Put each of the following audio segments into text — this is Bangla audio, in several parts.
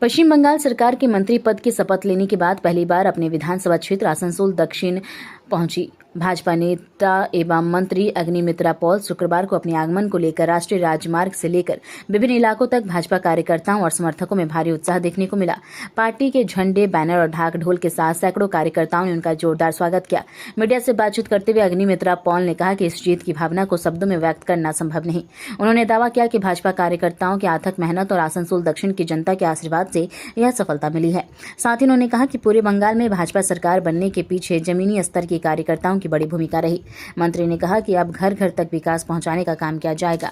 पश्चिम बंगाल सरकार के मंत्री पद की शपथ लेने के बाद पहली बार अपने विधानसभा क्षेत्र आसनसोल दक्षिण पहुंची भाजपा नेता एवं मंत्री अग्निमित्रा पॉल शुक्रवार को अपने आगमन को लेकर राष्ट्रीय राजमार्ग से लेकर विभिन्न इलाकों तक भाजपा कार्यकर्ताओं और समर्थकों में भारी उत्साह देखने को मिला। पार्टी के झंडे, बैनर और ढाक ढोल के साथ सैकड़ों कार्यकर्ताओं ने उनका जोरदार स्वागत किया। मीडिया से बातचीत करते हुए अग्निमित्रा पॉल ने कहा कि इस जीत की भावना को शब्दों में व्यक्त करना संभव नहीं। उन्होंने दावा किया कि भाजपा कार्यकर्ताओं की अथक मेहनत और आसनसोल दक्षिण की जनता के आशीर्वाद से यह सफलता मिली है। साथ ही उन्होंने कहा कि पूरे बंगाल में भाजपा सरकार बनने के पीछे जमीनी स्तर के कार्यकर्ताओं की बड़ी भूमिका रही। मंत्री ने कहा कि अब घर घर तक विकास पहुंचाने का काम किया जाएगा।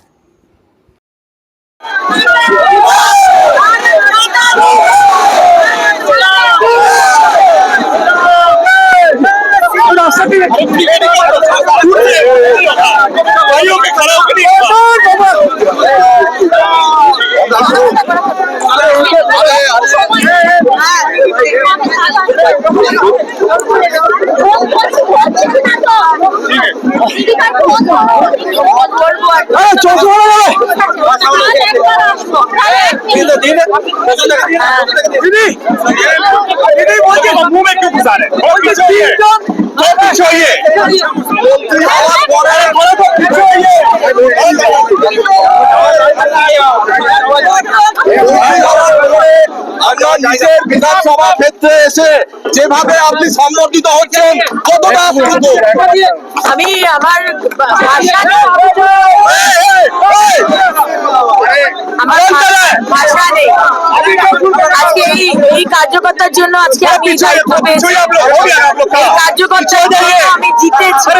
मुंह में क्यों घुसा रहे? নিজের বিধানসভা ক্ষেত্রে এসে যেভাবে আপনি সম্মর্দিত হচ্ছেন কতটা আমি আমার ভাষা নেই। আজকে এই কার্যকর্তার জন্য আজকে আমি দায়িত্ব পেয়েছি। এই কার্যকর্তার জন্য আমি জিতেছি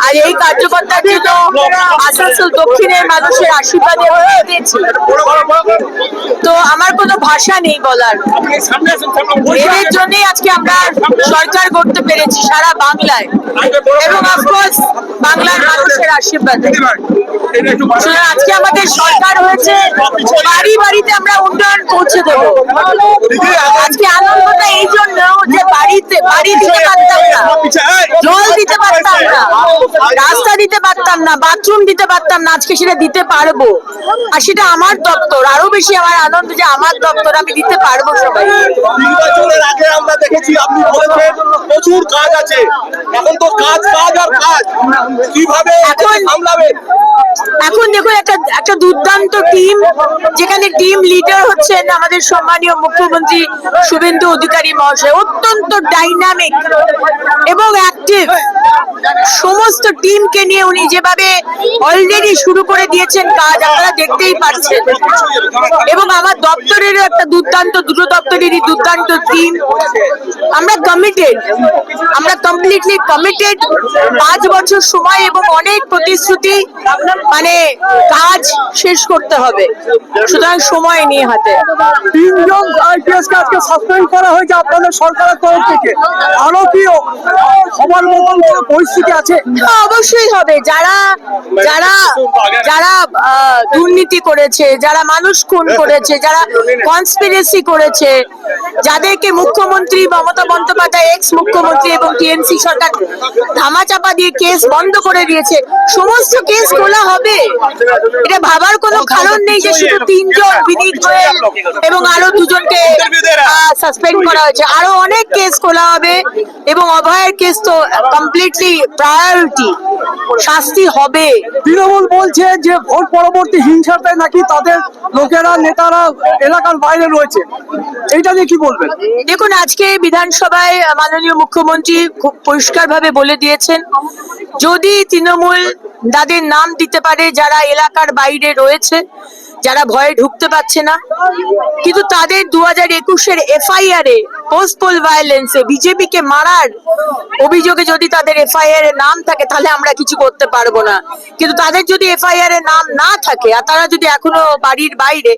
আর এই কার্যকর্তার জন্য আসানসোল দক্ষিণের মানুষের আশীর্বাদে জিতেছি। তো আমার কোনো ভাষা নেই বলার। এদের জন্যই আজকে আমরা সরকার করতে পেরেছি সারা বাংলায় এবং অফকোর্স বাংলার মানুষের আশীর্বাদে। আজকে আমাদের সরকার হয়েছে, বাড়ি বাড়িতে আমরা উন্নয়ন পৌঁছে দেবো। আজকে আনন্দটা এই জন্য যে বাড়ি দিতে পারতাম না, জল দিতে পারতাম না, রাস্তা দিতে পারতাম না, বাথরুম দিতে পারতাম না, আজকে সেটা দিতে পারবো। আর সেটা আমার দপ্তর। আরো বেশি আমার আনন্দ যে আমার দপ্তর আমি দিতে পারবো সবাই। নির্বাচনের আগে আমরা দেখেছি আপনি বলেছেন প্রচুর কাজ আছে, এখন তো কাজ আর কাজ কিভাবে সামলাবেন? এখন দেখুন একটা দুর্দান্ত টিম, যেখানে টিম লিডার হচ্ছেন আমাদের সম্মানীয় মুখ্যমন্ত্রী শুভেন্দু অধিকারী মহাশয়, অত্যন্ত ডাইনামিক এবং অ্যাক্টিভ। সমস্ত টিমকে নিয়ে উনি যেভাবে অলরেডি শুরু করে দিয়েছেন কাজ, আপনারা দেখতেই পাচ্ছেন। এবং আমার দপ্তরেরও একটা দুর্দান্ত, দুটো দপ্তরেরই দুর্দান্ত টিম। আমরা কমিটেড, আমরা কমপ্লিটলি কমিটেড। 5 বছর সময় এবং অনেক প্রতিশ্রুতি, মানে কাজ শেষ করতে হবে, সুতরাং সময় নিয়ে হাতে। 3 জন আইপিএস কে আজকে সাসপেন্ড করা হয়েছে আপনাদের সরকারের তরফ থেকে, আরো কি সবার মতন পরিস্থিতি আছে? অবশ্যই হবে। যারা যারা যারা দুর্নীতি করেছে, যারা মানুষ খুন করেছে, যারা কনস্পিরেসি করেছে, যাদেরকে মুখ্যমন্ত্রী মমতা বন্দ্যোপাধ্যায়, এক্স মুখ্যমন্ত্রী এবং টিএমসি সরকার ধামাচাপা দিয়ে কেস বন্ধ করে দিয়েছে, সমস্ত কেস খোলা হবে। এটা ভাবার কোনো কারণ নেই যে শুধু 3 জন, বিনীত গোয়েল এবং আরো 2 জনকে সাসপেন্ড করা হয়েছে। আরো অনেক কেস খোলা হবে এবং অভয়ের কেস তো কমপ্লিটলি প্রায়োরিটি, শাস্তি হবে। তৃণমূল বলছে যে ভোট পরবর্তী হিংসাতে নাকি তাদের লোকেরা, নেতারা এলাকার বাইরে রয়েছে, এইটা নিয়ে কি বলবেন? দেখুন, আজকে বিধানসভায় মাননীয় মুখ্যমন্ত্রী খুব পরিষ্কার ভাবে বলে দিয়েছেন, যদি তৃণমূল তাদের নাম দিতে পারে যারা এলাকার বাইরে রয়েছে, যারা ভয়ে ঢুকতে পারছে না, কিন্তু তাদের 2021-এর এফআইআর এ পোস্ট পোল ভায়োলেন্সে বিজেপি কে মারার অভিযোগে যদি তাদের এফআইআর এর নাম থাকে, তাহলে আমরা কিছু করতে পারবো না। কিন্তু তাদের যদি এফআইআর এর নাম না থাকে আর তারা যদি এখনো বাড়ির বাইরে,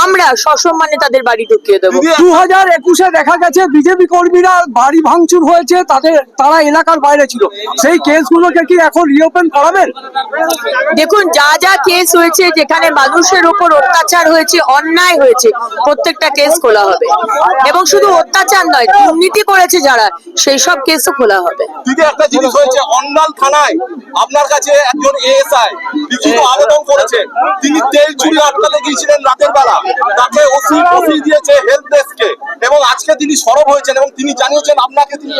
আমরা সসম্মানে তাদের বাড়ি ঢুকিয়ে দেবো। 2021-এ দেখা গেছে বিজেপি কর্মীরা বাড়ি ভাঙচুর হয়েছে, তারা এলাকার বাইরে ছিল, সেই কেসগুলোকে কি এখন রিওপেন করাবেন? দেখুন, যা যা কেস হয়েছে, যেখানে মানুষের উপর ওপর অত্যাচার হয়েছে, অন্যায় হয়েছে, প্রত্যেকটা কেস খোলা হবে। এবং শুধু অত্যাচার নয়, দুর্নীতি করেছে যারা, সেই সব কেসও খোলা হবে। দিদি একটা জিনিস হয়েছে, অন্যাল থানায় আপনার কাছে একজন এএসআই লিখিত আবেদন করেছেন। তিনি তেল চুরি আটকাতে গিয়েছিলেন রাতের বেলা, তাকে ওসি দিয়েছে হেল্প ডেস্ককে, এবং আজকে তিনি সরব হয়েছেন এবং তিনি জানিয়েছেন আপনাকে তিনি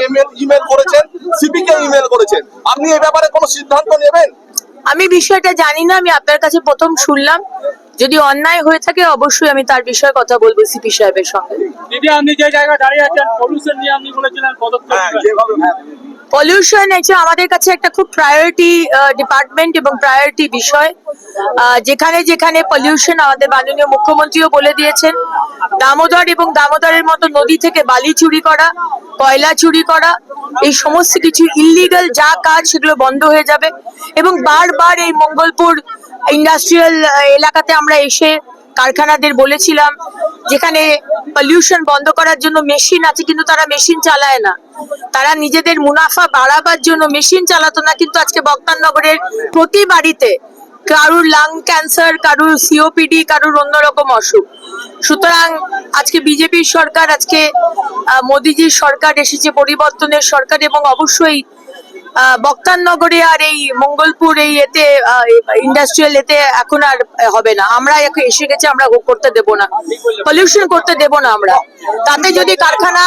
ইমেল করেছেন, সিপিকে ইমেল করেছেন। আপনি এই ব্যাপারে কোনো সিদ্ধান্ত নেবেন? আমি বিষয়টা জানি না, আমি আপনার কাছে প্রথম শুনলাম। যদি অন্যায় হয়ে থাকে অবশ্যই আমি তার বিষয়ে কথা বলবো সিপি সাহেবের সঙ্গে। দিদি, আপনি যে জায়গায় দাঁড়িয়ে আছেন, পলিউশন নিয়ে আপনি বলেছিলেন পদক্ষেপ নেবেন। পলিউশন হচ্ছে আমাদের কাছে একটা খুব প্রায়োরিটি ডিপার্টমেন্ট এবং প্রায়োরিটি বিষয়। যেখানে যেখানে পলিউশন, আমাদের মাননীয় মুখ্যমন্ত্রীও বলে দিয়েছেন, দামোদর এবং দামোদরের মতো নদী থেকে বালি চুরি করা, কয়লা চুরি করা, এই সমস্ত কিছু ইল্লিগাল যা কাজ সেগুলো বন্ধ হয়ে যাবে। এবং বারবার এই মঙ্গলপুর ইন্ডাস্ট্রিয়াল এলাকাতে আমরা এসে কারখানাদের বলেছিলাম, যেখানে পলিউশন বন্ধ করার জন্য মেশিন আছে কিন্তু তারা মেশিন চালায় না, তারা নিজেদের মুনাফা বাড়াবার জন্য মেশিন চালাতো না, কিন্তু আজকে বক্তারনগরের প্রতি বাড়িতে কারুর লাং ক্যান্সার, কারুর সিওপিডি, কারুর অন্যরকম অসুখ। সুতরাং আজকে বিজেপির সরকার, আজকে মোদিজির সরকার এসেছে, পরিবর্তনের সরকার, এবং অবশ্যই বক্তারনগরে আর এই মঙ্গলপুর এই এতে ইন্ডাস্ট্রিয়াল এতে এখন আর হবে না। আমরা এসে গেছে, আমরা করতে দেব না, পলিউশন করতে দেব না আমরা। তাতে যদি কারখানা